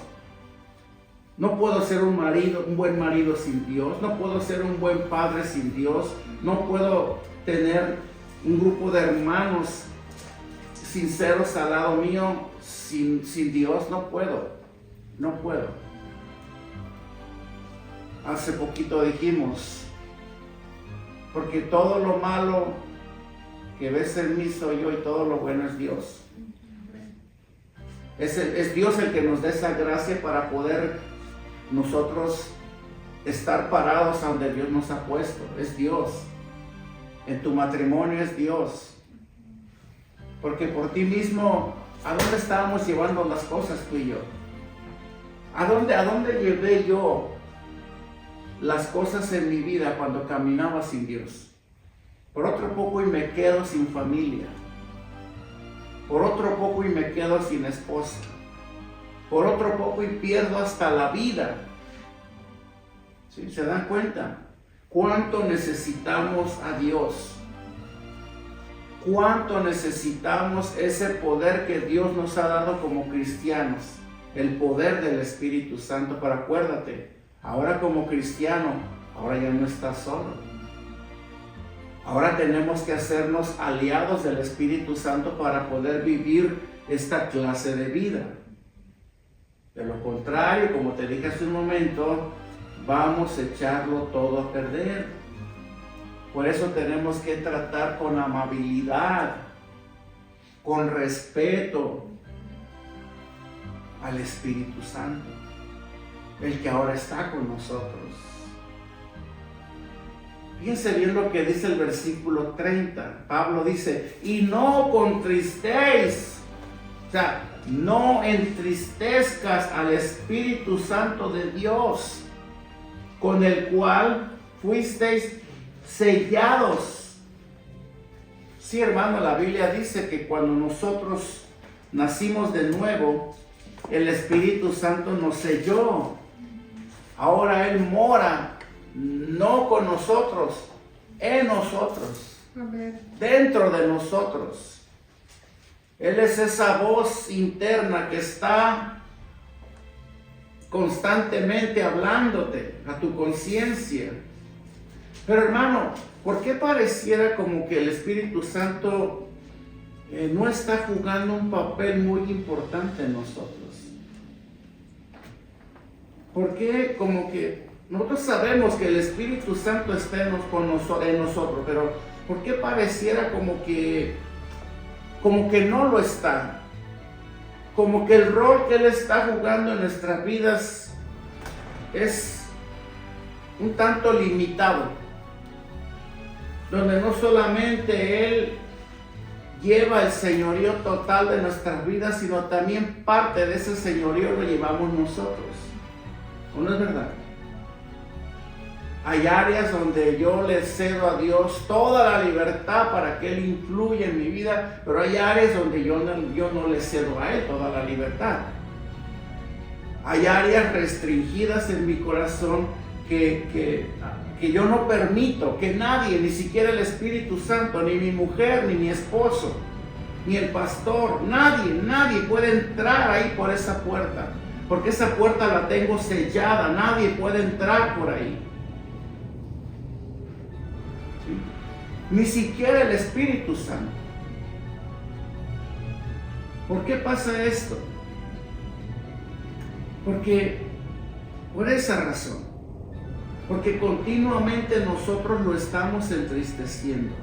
No puedo ser un buen marido sin Dios. No puedo ser un buen padre sin Dios. No puedo tener un grupo de hermanos sinceros al lado mío sin Dios. No puedo. Hace poquito dijimos, porque todo lo malo que ves en mí soy yo y todo lo bueno es Dios. Es Dios el que nos da esa gracia para poder nosotros estar parados donde Dios nos ha puesto. Es Dios. En tu matrimonio es Dios. Porque por ti mismo, ¿a dónde estábamos llevando las cosas tú y yo? ¿A dónde llevé yo las cosas en mi vida cuando caminaba sin Dios? Por otro poco y me quedo sin familia. Por otro poco y me quedo sin esposa. Por otro poco y pierdo hasta la vida. ¿Sí? ¿Se dan cuenta? ¿Cuánto necesitamos a Dios? ¿Cuánto necesitamos ese poder que Dios nos ha dado como cristianos? El poder del Espíritu Santo. Pero acuérdate, ahora como cristiano, ahora ya no estás solo. Ahora tenemos que hacernos aliados del Espíritu Santo para poder vivir esta clase de vida. De lo contrario, como te dije hace un momento, vamos a echarlo todo a perder. Por eso tenemos que tratar con amabilidad, con respeto al Espíritu Santo, el que ahora está con nosotros. Fíjense bien lo que dice el versículo 30. Pablo dice, y no contristéis, o sea, no entristezcas al Espíritu Santo de Dios, con el cual fuisteis sellados. Sí, hermano, la Biblia dice que cuando nosotros nacimos de nuevo, el Espíritu Santo nos selló. Ahora Él mora, no con nosotros, en nosotros, dentro de nosotros. Él es esa voz interna que está constantemente hablándote a tu conciencia. Pero hermano, ¿por qué pareciera como que el Espíritu Santo no está jugando un papel muy importante en nosotros? Porque como que nosotros sabemos que el Espíritu Santo está en nosotros, pero ¿por qué pareciera como que no lo está? Como que el rol que Él está jugando en nuestras vidas es un tanto limitado, donde no solamente Él lleva el señorío total de nuestras vidas, sino también parte de ese señorío lo llevamos nosotros. ¿O no es verdad? Hay áreas donde yo le cedo a Dios toda la libertad para que Él influya en mi vida, pero hay áreas donde yo no le cedo a Él toda la libertad. Hay áreas restringidas en mi corazón que yo no permito que nadie, ni siquiera el Espíritu Santo, ni mi mujer, ni mi esposo, ni el pastor, nadie puede entrar ahí por esa puerta, porque esa puerta la tengo sellada, nadie puede entrar por ahí. ¿Sí? Ni siquiera el Espíritu Santo. ¿Por qué pasa esto? Porque por esa razón. Porque continuamente nosotros lo estamos entristeciendo.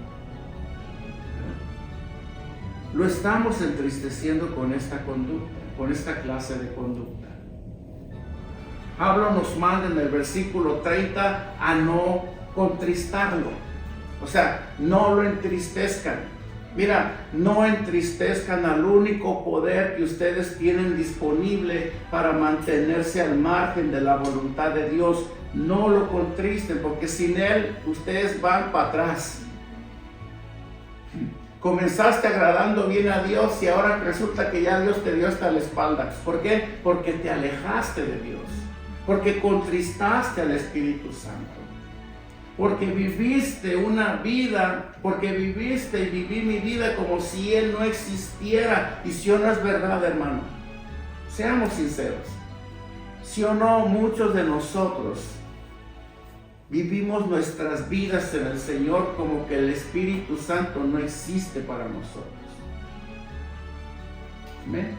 Lo estamos entristeciendo con esta conducta, con esta clase de conducta. Pablo nos manda en el versículo 30 a no contristarlo. O sea, no lo entristezcan. Mira, no entristezcan al único poder que ustedes tienen disponible para mantenerse al margen de la voluntad de Dios. No lo contristen, porque sin Él ustedes van para atrás. Comenzaste agradando bien a Dios y ahora resulta que ya Dios te dio hasta la espalda. ¿Por qué? Porque te alejaste de Dios, porque contristaste al Espíritu Santo, porque viviste una vida, porque viviste y viví mi vida como si Él no existiera. Y si o no es verdad, hermano, seamos sinceros, si o no, muchos de nosotros vivimos nuestras vidas en el Señor como que el Espíritu Santo no existe para nosotros. ¿Amén?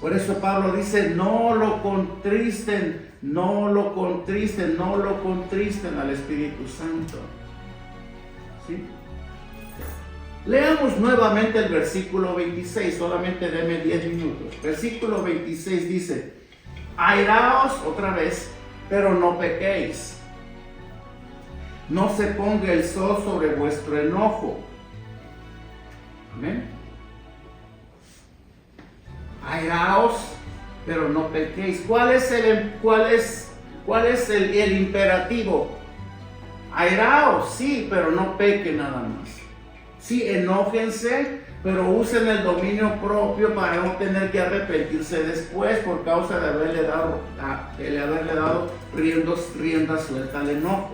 Por eso Pablo dice, no lo contristen al Espíritu Santo. ¿Sí? Leamos nuevamente el versículo 26, solamente deme 10 minutos. Versículo 26 dice, airaos otra vez, pero no pequéis. No se ponga el sol sobre vuestro enojo. Amén. Airaos, pero no pequéis. ¿Cuál es el imperativo? Airaos, sí, pero no pequen nada más. Sí, enójense, pero usen el dominio propio para no tener que arrepentirse después por causa de haberle dado rienda suelta al enojo.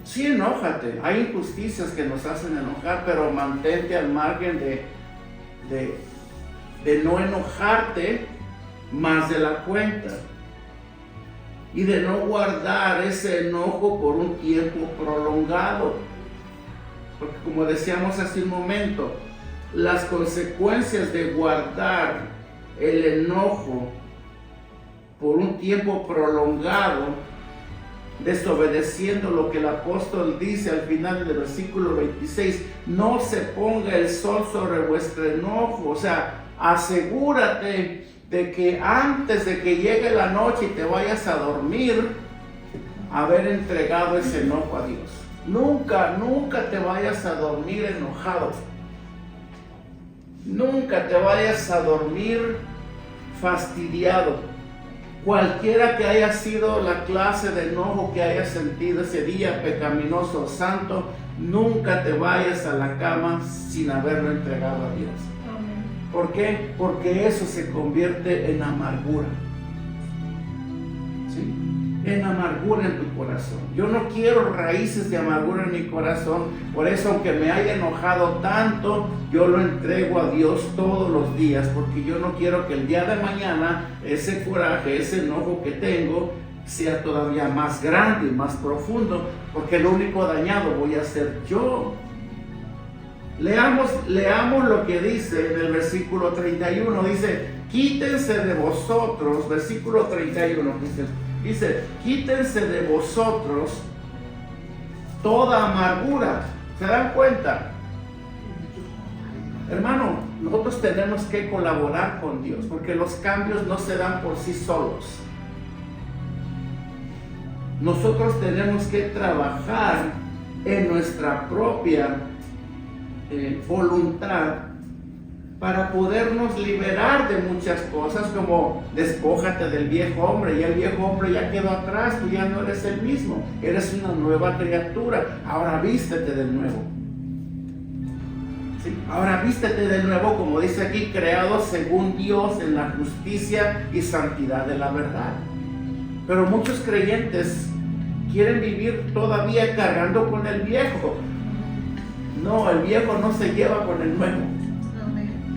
Sí, enójate. Hay injusticias que nos hacen enojar, pero mantente al margen de no enojarte más de la cuenta y de no guardar ese enojo por un tiempo prolongado, porque como decíamos hace un momento, las consecuencias de guardar el enojo por un tiempo prolongado, desobedeciendo lo que el apóstol dice al final del versículo 26, no se ponga el sol sobre vuestro enojo. O sea, asegúrate de que antes de que llegue la noche y te vayas a dormir, haber entregado ese enojo a Dios. Nunca te vayas a dormir enojado. Nunca te vayas a dormir fastidiado. Cualquiera que haya sido la clase de enojo que hayas sentido ese día pecaminoso o santo, nunca te vayas a la cama sin haberlo entregado a Dios. Amén. ¿Por qué? Porque eso se convierte en amargura. ¿Sí? En amargura en tu corazón. Yo no quiero raíces de amargura en mi corazón. Por eso, aunque me haya enojado tanto, yo lo entrego a Dios todos los días, porque yo no quiero que el día de mañana ese coraje, ese enojo que tengo sea todavía más grande y más profundo, porque lo único dañado voy a ser yo. Leamos lo que dice en el versículo 31. Dice, quítense de vosotros, versículo 31, dice, quítense de vosotros toda amargura. ¿Se dan cuenta? Hermano, nosotros tenemos que colaborar con Dios, porque los cambios no se dan por sí solos. Nosotros tenemos que trabajar en nuestra propia voluntad para podernos liberar de muchas cosas, como despójate del viejo hombre. Ya el viejo hombre ya quedó atrás, tú ya no eres el mismo, eres una nueva criatura. Ahora vístete de nuevo. ¿Sí? Ahora vístete de nuevo, como dice aquí, creado según Dios en la justicia y santidad de la verdad. Pero muchos creyentes quieren vivir todavía cargando con el viejo. No, el viejo no se lleva con el nuevo.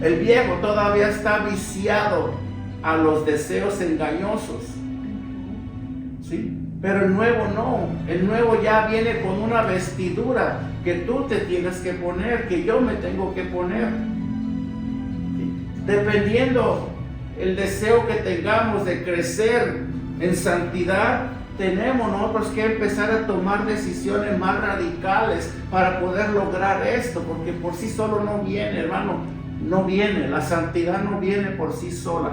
El viejo todavía está viciado a los deseos engañosos. ¿Sí? Pero el nuevo no. El nuevo ya viene con una vestidura que tú te tienes que poner, que yo me tengo que poner. ¿Sí? Dependiendo el deseo que tengamos de crecer en santidad, tenemos nosotros que empezar a tomar decisiones más radicales para poder lograr esto, porque por sí solo no viene, hermano, no viene, la santidad no viene por sí sola.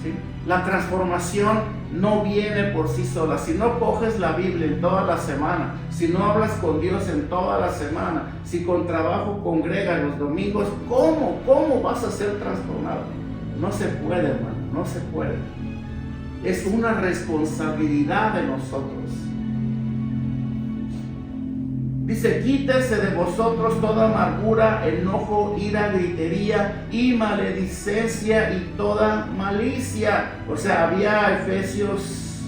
¿Sí? La transformación no viene por sí sola. Si no coges la Biblia en toda la semana, si no hablas con Dios en toda la semana, si con trabajo congregas los domingos, ¿cómo vas a ser transformado? No se puede, hermano, no se puede. Es una responsabilidad de nosotros. Dice, quítese de vosotros toda amargura, enojo, ira, gritería y maledicencia y toda malicia. O sea, había efesios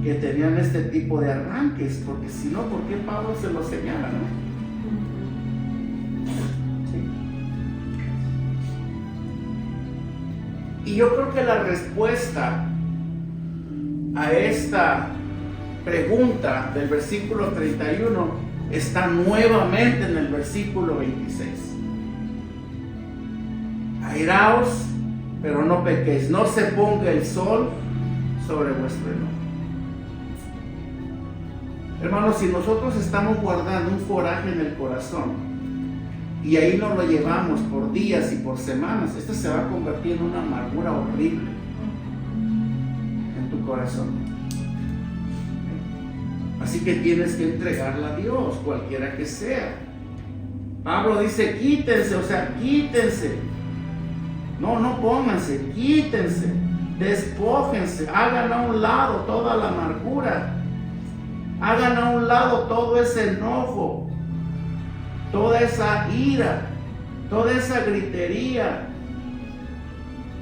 que tenían este tipo de arranques, porque si no, ¿por qué Pablo se lo señala, no? Sí. Y yo creo que la respuesta a esta pregunta del versículo 31 está nuevamente en el versículo 26. Airaos, pero no pequéis, no se ponga el sol sobre vuestro enojo. Hermanos, si nosotros estamos guardando un coraje en el corazón y ahí nos lo llevamos por días y por semanas, esto se va a convertir en una amargura horrible en tu corazón. Así que tienes que entregarla a Dios, cualquiera que sea. Pablo dice, quítense, o sea, quítense. No pónganse, quítense, despójense, hagan a un lado toda la amargura, hagan a un lado todo ese enojo, toda esa ira, toda esa gritería,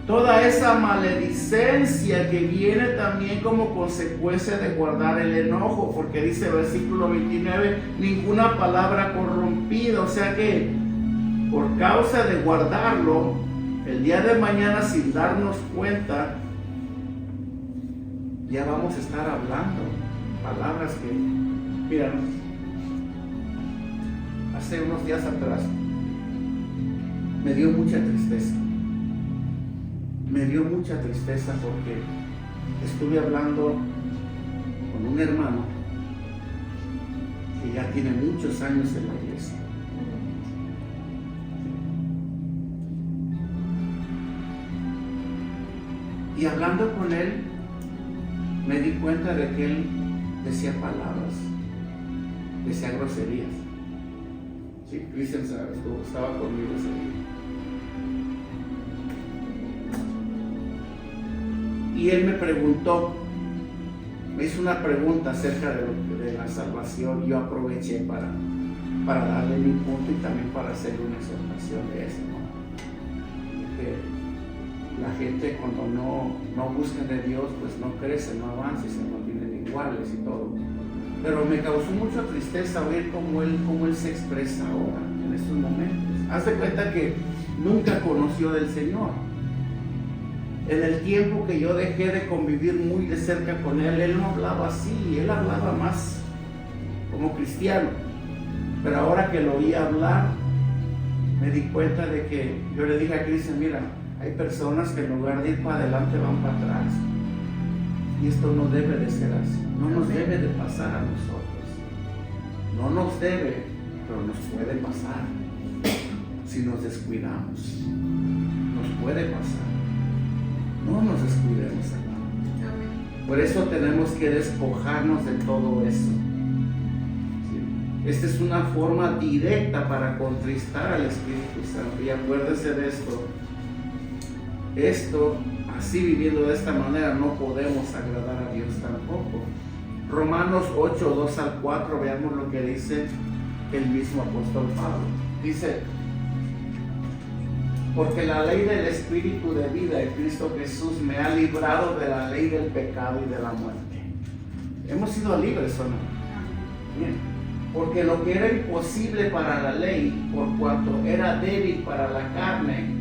toda esa maledicencia que viene también como consecuencia de guardar el enojo, porque dice el versículo 29, ninguna palabra corrompida, o sea que por causa de guardarlo, el día de mañana sin darnos cuenta, ya vamos a estar hablando palabras que, mira, hace unos días atrás me dio mucha tristeza. Me dio mucha tristeza porque estuve hablando con un hermano que ya tiene muchos años en la iglesia. Y hablando con él, me di cuenta de que él decía palabras, decía groserías. Sí, Cristian estaba conmigo ese día. Y él me preguntó, me hizo una pregunta acerca de la salvación. Yo aproveché para darle mi punto y también para hacerle una exhortación de eso, ¿no? Que la gente cuando no busca de Dios, pues no crece, no avanza y se mantienen iguales y todo. Pero me causó mucha tristeza oír cómo él se expresa ahora, en estos momentos. Haz de cuenta que nunca conoció del Señor. En el tiempo que yo dejé de convivir muy de cerca con él no hablaba así, él hablaba más como cristiano. Pero ahora que lo oí hablar, me di cuenta de que yo le dije a Cristian, mira, hay personas que en lugar de ir para adelante van para atrás. Y esto no debe de ser así. No nos debe de pasar a nosotros. No nos debe, pero nos puede pasar. Si nos descuidamos, nos puede pasar. No nos descuidemos, hermano. Por eso tenemos que despojarnos de todo eso. Esta es una forma directa para contristar al Espíritu Santo. Y acuérdense de esto, así viviendo de esta manera, no podemos agradar a Dios tampoco. Romanos 8, 2 al 4, veamos lo que dice el mismo apóstol Pablo. Dice, porque la ley del Espíritu de vida en Cristo Jesús me ha librado de la ley del pecado y de la muerte. Hemos sido libres, ¿o no? Bien. Porque lo que era imposible para la ley, por cuanto era débil para la carne,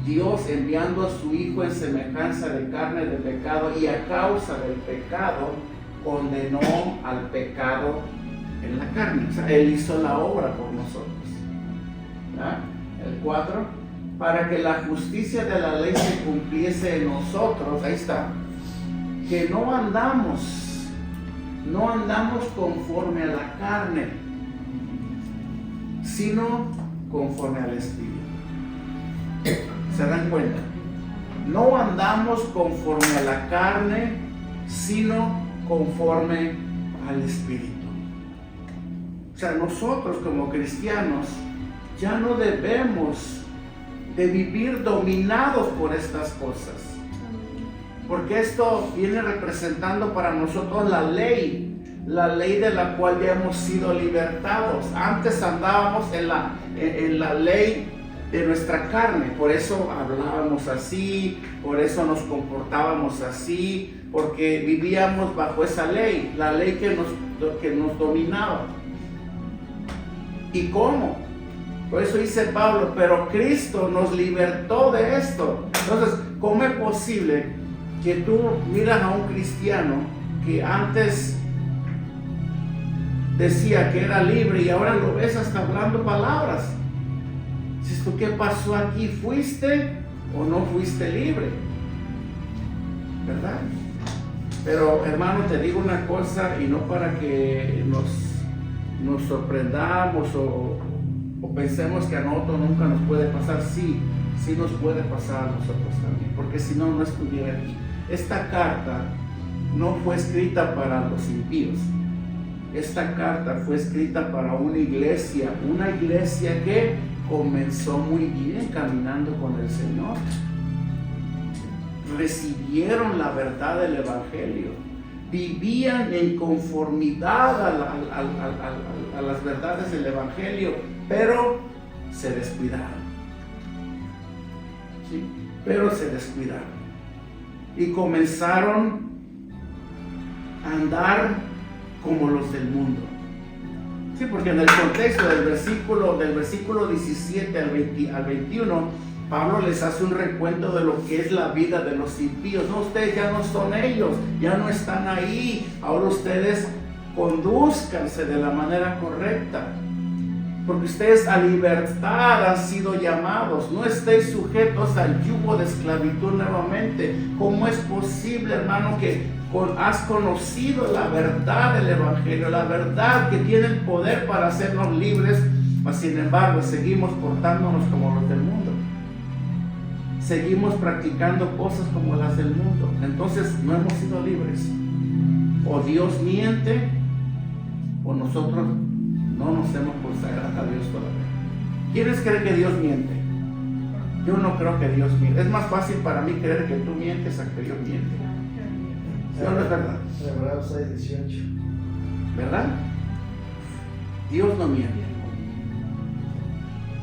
Dios, enviando a su Hijo en semejanza de carne de pecado y a causa del pecado, condenó al pecado en la carne. O sea, Él hizo la obra por nosotros. ¿Ah? El 4, para que la justicia de la ley se cumpliese en nosotros, ahí está, que no andamos conforme a la carne, sino conforme al Espíritu. ¿Se dan cuenta? No andamos conforme a la carne, sino conforme al Espíritu. O sea, nosotros como cristianos ya no debemos de vivir dominados por estas cosas. Porque esto viene representando para nosotros la ley de la cual ya hemos sido libertados. Antes andábamos en la ley de nuestra carne, por eso hablábamos así, por eso nos comportábamos así, porque vivíamos bajo esa ley, la ley que nos dominaba. ¿Y cómo? Por eso dice Pablo, pero Cristo nos libertó de esto. Entonces, ¿cómo es posible que tú miras a un cristiano que antes decía que era libre y ahora lo ves hasta hablando palabras? Dices tú, ¿qué pasó aquí? ¿Fuiste o no fuiste libre? ¿Verdad? Pero hermano, te digo una cosa, y no para que nos sorprendamos o pensemos que a nosotros nunca nos puede pasar. Sí nos puede pasar a nosotros también, porque si no, no estuviera aquí. Esta carta no fue escrita para los impíos. Esta carta fue escrita para una iglesia que comenzó muy bien caminando con el Señor. Recibieron la verdad del Evangelio, vivían en conformidad a las verdades del Evangelio, pero se descuidaron. ¿Sí? Pero se descuidaron y comenzaron a andar como los del mundo. Sí, porque en el contexto del versículo 17 al 21, Pablo les hace un recuento de lo que es la vida de los impíos. No, ustedes ya no son ellos, ya no están ahí. Ahora ustedes condúzcanse de la manera correcta, porque ustedes a libertad han sido llamados. No estéis sujetos al yugo de esclavitud nuevamente. ¿Cómo es posible, hermano, que has conocido la verdad del Evangelio, la verdad que tiene el poder para hacernos libres, mas sin embargo seguimos portándonos como los del mundo? Seguimos practicando cosas como las del mundo. Entonces no hemos sido libres. O Dios miente, o nosotros no nos hemos consagrado a Dios todavía. ¿Quiénes creen que Dios miente? Yo no creo que Dios miente. Es más fácil para mí creer que tú mientes a que Dios miente. ¿Sí o no es verdad? Hebreos 6:18. ¿Verdad? Dios no miente.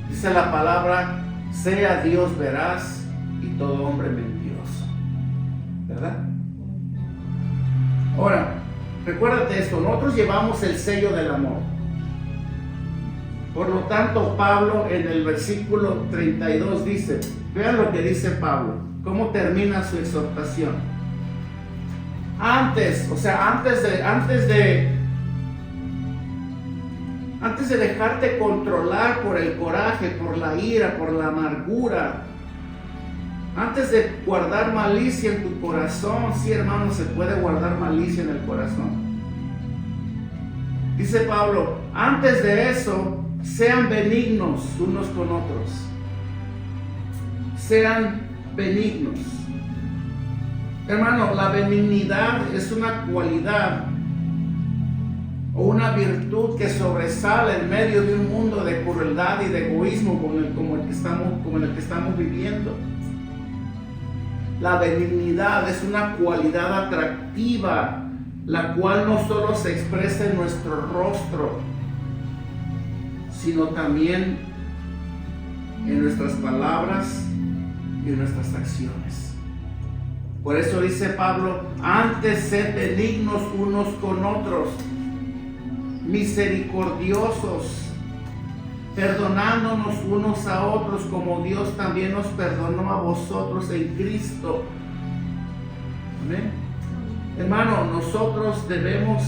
Dice la palabra, sea Dios veraz y todo hombre mentiroso. ¿Verdad? Ahora, recuérdate esto, nosotros llevamos el sello del amor. Por lo tanto, Pablo en el versículo 32 dice, vean lo que dice Pablo, cómo termina su exhortación. Antes Antes de dejarte controlar por el coraje, por la ira, por la amargura, antes de guardar malicia en tu corazón, sí, hermano, se puede guardar malicia en el corazón. Dice Pablo, antes de eso, sean benignos unos con otros. Sean benignos. Hermano, la benignidad es una cualidad o una virtud que sobresale en medio de un mundo de crueldad y de egoísmo como el que estamos viviendo. La benignidad es una cualidad atractiva, la cual no solo se expresa en nuestro rostro, sino también en nuestras palabras y en nuestras acciones. Por eso dice Pablo, antes sed benignos unos con otros, misericordiosos, perdonándonos unos a otros como Dios también nos perdonó a vosotros en Cristo. Amén. Hermano, nosotros debemos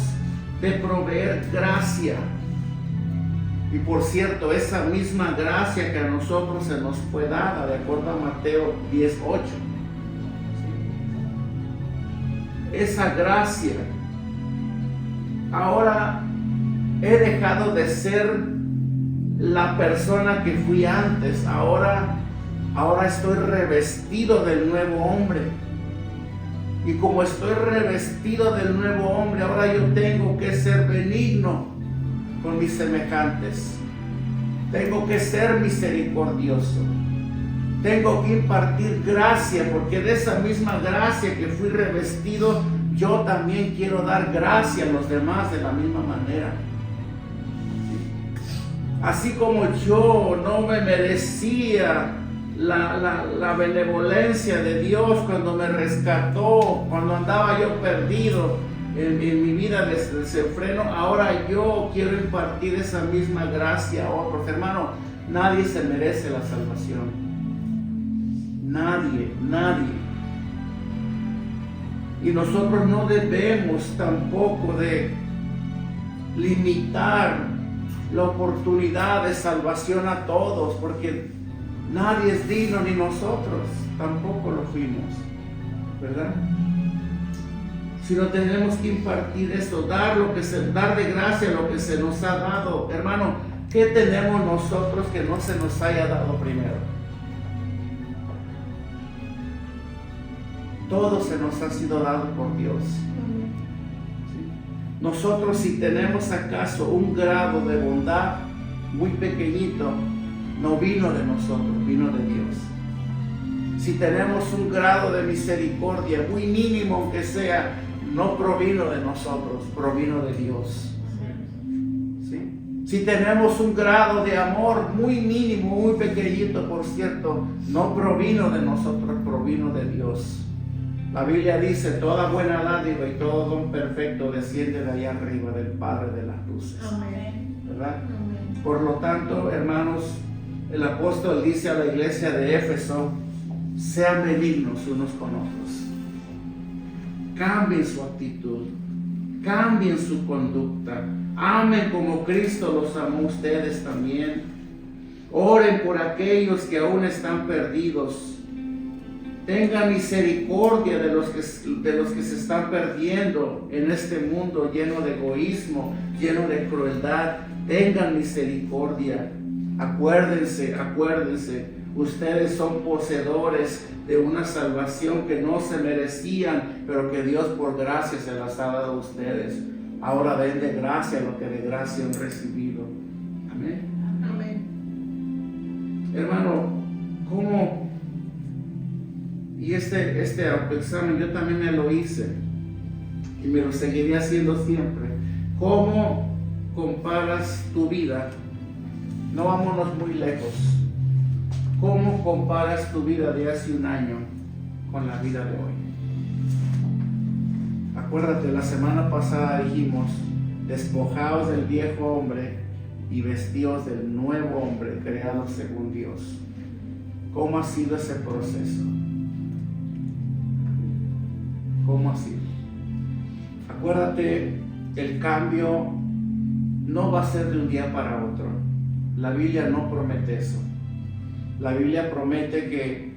de proveer gracia. Y por cierto, esa misma gracia que a nosotros se nos fue dada, de acuerdo a Mateo 10:8. Esa gracia. Ahora he dejado de ser la persona que fui antes. Ahora estoy revestido del nuevo hombre. Y como estoy revestido del nuevo hombre, ahora yo tengo que ser benigno con mis semejantes. Tengo que ser misericordioso. Tengo que impartir gracia, porque de esa misma gracia que fui revestido, yo también quiero dar gracia a los demás de la misma manera. Así como yo no me merecía la benevolencia de Dios cuando me rescató, cuando andaba yo perdido en mi vida desenfreno, ahora yo quiero impartir esa misma gracia a otros. Hermano, nadie se merece la salvación. Nadie. Y nosotros no debemos tampoco de limitar la oportunidad de salvación a todos, porque nadie es digno, ni nosotros tampoco lo fuimos, ¿verdad? Sino tenemos que impartir eso, dar de gracia lo que se nos ha dado. Hermano, ¿qué tenemos nosotros que no se nos haya dado primero? Todo se nos ha sido dado por Dios. Nosotros, si tenemos acaso un grado de bondad muy pequeñito, no vino de nosotros, vino de Dios. Si tenemos un grado de misericordia muy mínimo, aunque sea, no provino de nosotros, provino de Dios. ¿Sí? Si tenemos un grado de amor muy mínimo, muy pequeñito, por cierto, no provino de nosotros, provino de Dios. La Biblia dice, toda buena dádiva y todo don perfecto desciende de allá arriba, del Padre de las luces. Amén. ¿Verdad? Amén. Por lo tanto, hermanos, el apóstol dice a la iglesia de Éfeso, sean benignos unos con otros. Cambien su actitud, cambien su conducta, amen como Cristo los amó a ustedes también. Oren por aquellos que aún están perdidos. Tengan misericordia de los que se están perdiendo en este mundo lleno de egoísmo, lleno de crueldad. Tengan misericordia. Acuérdense, ustedes son poseedores de una salvación que no se merecían, pero que Dios por gracia se las ha dado a ustedes. Ahora den de gracia lo que de gracia han recibido. Amén. Amén. Hermano, ¿cómo? Y este examen yo también me lo hice y me lo seguiré haciendo siempre. ¿Cómo comparas tu vida? No vámonos muy lejos. ¿Cómo comparas tu vida de hace un año con la vida de hoy? Acuérdate, la semana pasada dijimos, despojaos del viejo hombre y vestíos del nuevo hombre creado según Dios. ¿Cómo ha sido ese proceso? ¿Cómo ha sido? Acuérdate el cambio no va a ser de un día para otro. La Biblia no promete eso. La Biblia promete que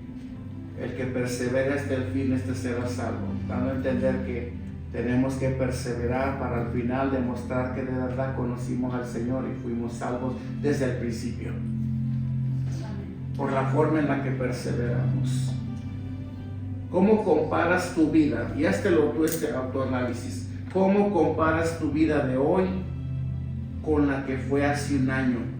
el que persevera hasta el fin, este será salvo, dando a entender que tenemos que perseverar para al final demostrar que de verdad conocimos al Señor y fuimos salvos desde el principio, por la forma en la que perseveramos. ¿Cómo comparas tu vida? Y hazlo tú, este autoanálisis. ¿Cómo comparas tu vida de hoy con la que fue hace un año?